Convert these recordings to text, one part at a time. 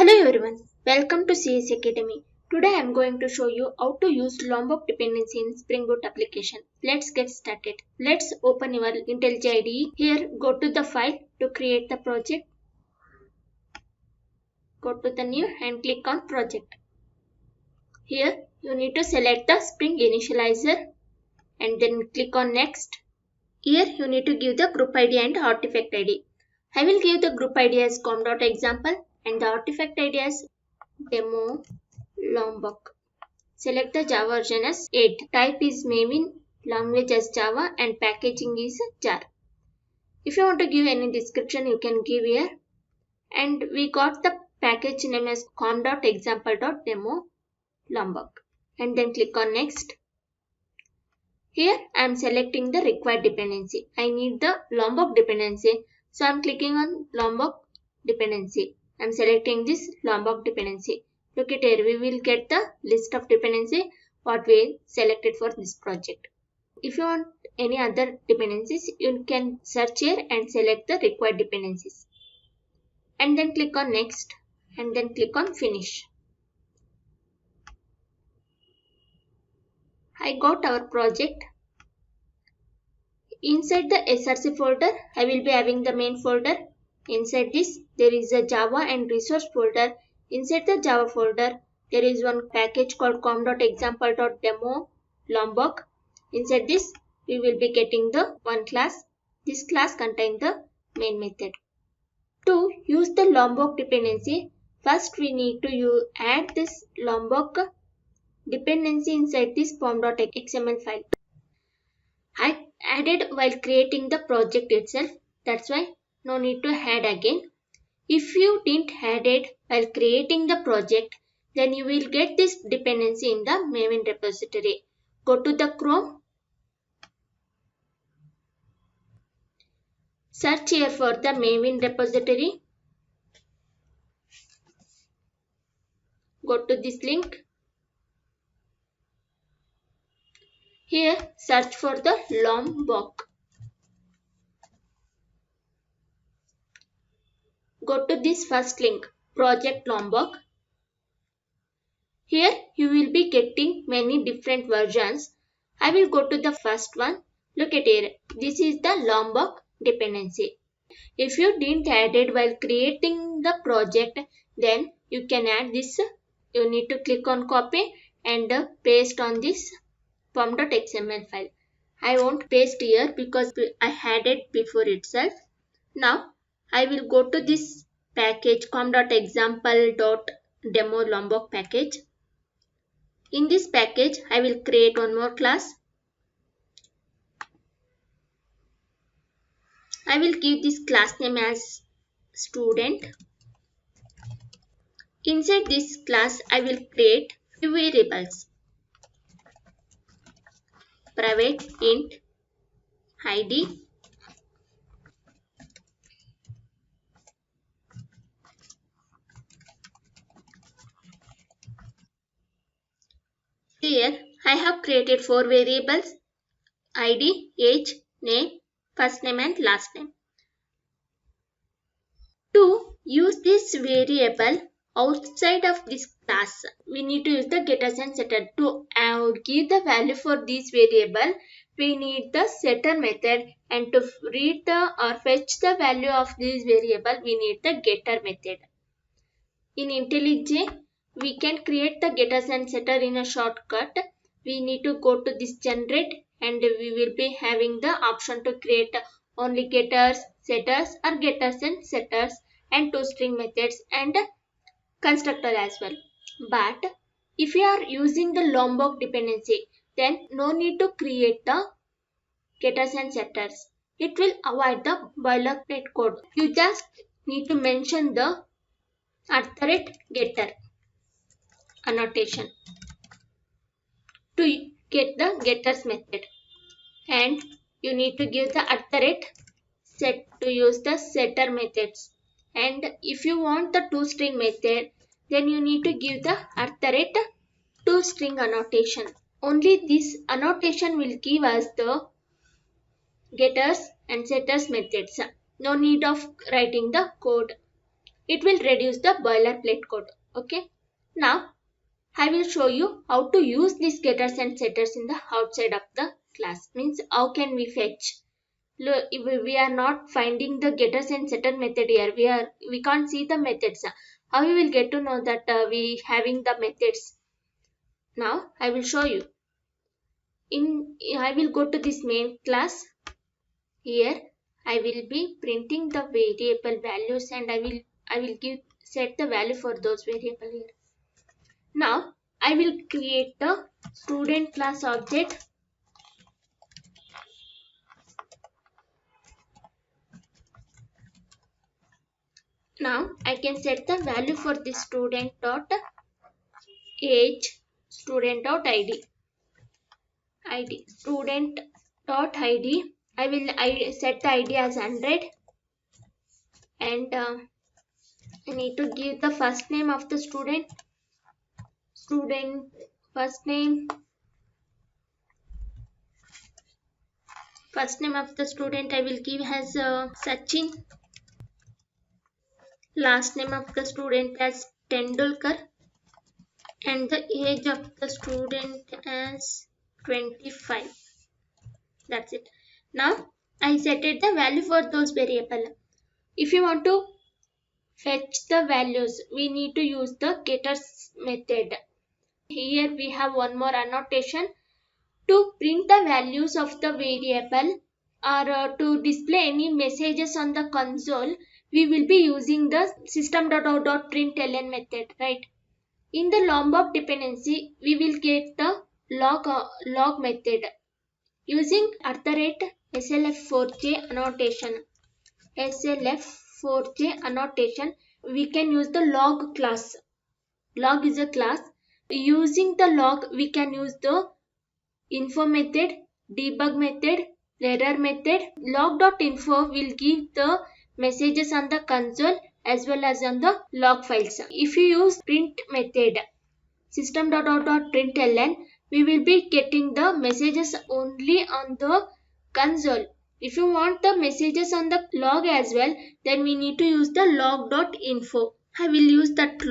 Hello everyone, welcome to CS Academy. Today I am going to show you how to use Lombok dependency in Spring Boot application. Let's get started. Let's open your IntelliJ IDE. Here go to the file to create the project. Go to the new and click on project. Here you need to select the Spring Initializer and then click on next. Here you need to give the group ID and artifact ID. I will give the group ID as com.example and the artifact ID as demo Lombok. Select the Java version as 8. Type is Maven, language as Java and packaging is jar. If you want to give any description you can give here. And we got the package name as com.example.demo Lombok. And then click on next. Here I am selecting the required dependency. I need the Lombok dependency. So I am clicking on Lombok dependency. I am selecting this Lombok dependency. Look at here, we will get the list of dependency what we selected for this project. If you want any other dependencies, you can search here and select the required dependencies. And then click on next and then click on finish. I got our project. Inside the SRC folder, I will be having the main folder. Inside this, there is a Java and resource folder. Inside the Java folder, there is one package called com.example.demo Lombok. Inside this, we will be getting the one class. This class contains the main method. To use the Lombok dependency, first we need to add this Lombok dependency inside this pom.xml file. I added while creating the project itself. That's why no need to add again. If you didn't add it while creating the project, then you will get this dependency in the Maven repository. Go to the Chrome. Search here for the Maven repository. Go to this link. Here search for the Lombok. Go to this first link, Project Lombok. Here you will be getting many different versions. I will go to the first one. Look at here. This is the Lombok dependency. If you didn't add it while creating the project, then you can add this. You need to click on copy and paste on this pom.xml file. I won't paste here because I had it before itself. Now I will go to this package com.example.demo Lombok package. In this package, I will create one more class. I will give this class name as student. Inside this class, I will create few variables. Private int id. Here I have created 4 variables: ID, age, name, first name and last name. To use this variable outside of this class, we need to use the getters and setter. To give the value for this variable, we need the setter method, and to read or fetch the value of this variable, we need the getter method. In IntelliJ, we can create the getters and setter in a shortcut. We need to go to this generate and we will be having the option to create only getters, setters or getters and setters and toString methods and constructor as well. But if you are using the Lombok dependency, then no need to create the getters and setters. It will avoid the boilerplate code. You just need to mention the @getter annotation to get the getters method, and you need to give the @set to use the setter methods. And if you want the toString method, then you need to give the toString annotation. Only this annotation will give us the getters and setters methods. No need of writing the code. it will reduce the boilerplate code. Okay. Now I will show you how to use these getters and setters in the outside of the class. Means how can we fetch? Look, we are not finding the getters and setter method here. We can't see the methods. How we will get to know that we having the methods? Now I will show you. I will go to this main class. Here I will be printing the variable values and I will set the value for those variable here. Now I will create the student class object. Now I can set the value for this student dot age, student dot id, student dot id. I will set the id as 100 and I need to give the first name of the student first name of the student I will give as Sachin, last name of the student as Tendulkar, and the age of the student as 25. That's it. Now I set the value for those variable. If you want to fetch the values, we need to use the getters method. Here we have one more annotation. To print the values of the variable or to display any messages on the console, we will be using the system.out.println method, right? In the Lombok dependency, we will get the log method using @slf4j annotation. slf4j annotation, we can use the log class. Log is a class. Using the log, we can use the info method, debug method, error method. Log.info will give the messages on the console as well as on the log files. If you use print method, system.out.println, we will be getting the messages only on the console. If you want the messages on the log as well, then we need to use the log.info. I will use that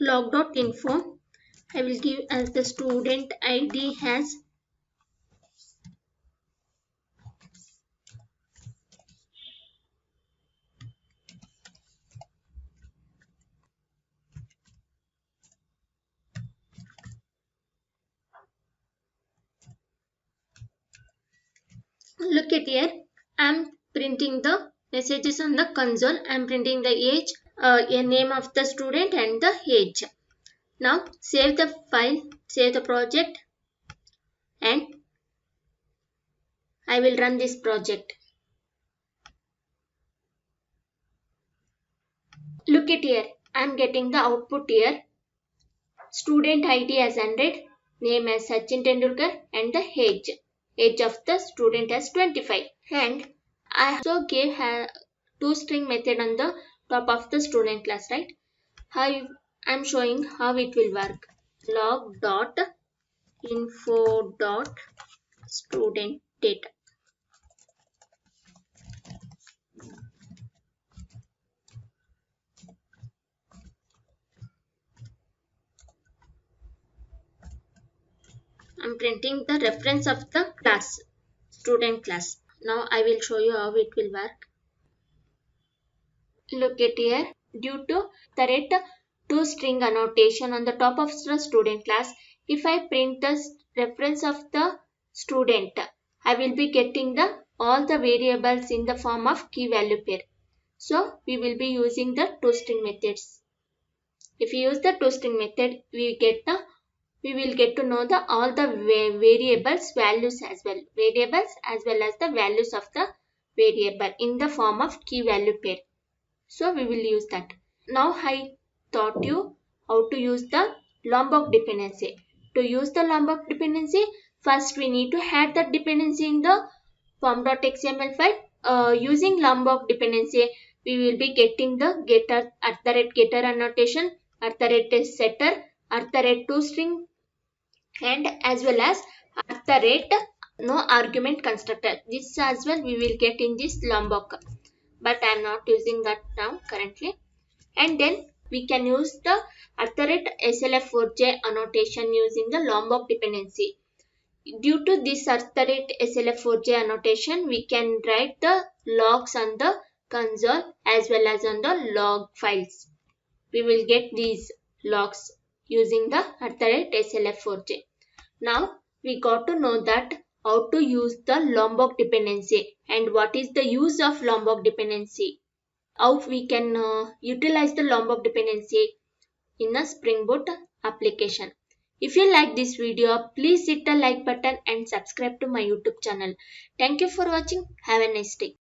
log.info. I will give as the student ID has look at here. I am printing the messages on the console. I am printing the age, a name of the student and the age. Now save the file, save the project, and I will run this project. Look at here. I am getting the output here. Student ID as 100, name as Sachin Tendulkar, and the age of the student as 25. And I also gave toString method on the top of the student class, right? I am showing how it will work. Log.info.student data. I'm printing the reference of the class, student class. Now I will show you how it will work. Look at here. Due to the toString annotation on the top of the student class, if I print the reference of the student, I will be getting all the variables in the form of key value pair. So we will be using the toString methods. If we use the toString method, we will get to know all the variables values as well. Variables as well as the values of the variable in the form of key value pair. So we will use that. Now I taught you how to use the Lombok dependency. To use the Lombok dependency, first we need to add that dependency in the form.xml file. Using Lombok dependency, we will be getting the getter, @getter annotation, @setter, @toString, and as well as @no argument constructor. This as well we will get in this Lombok. but I am not using that now currently. And then we can use the @SLF4j annotation using the Lombok dependency. Due to this @SLF4j annotation, we can write the logs on the console as well as on the log files. We will get these logs using the @SLF4j. Now we got to know that how to use the Lombok dependency and what is the use of Lombok dependency. How we can utilize the Lombok dependency in a Spring Boot application. If you like this video, please hit the like button and subscribe to my YouTube channel. Thank you for watching. Have a nice day.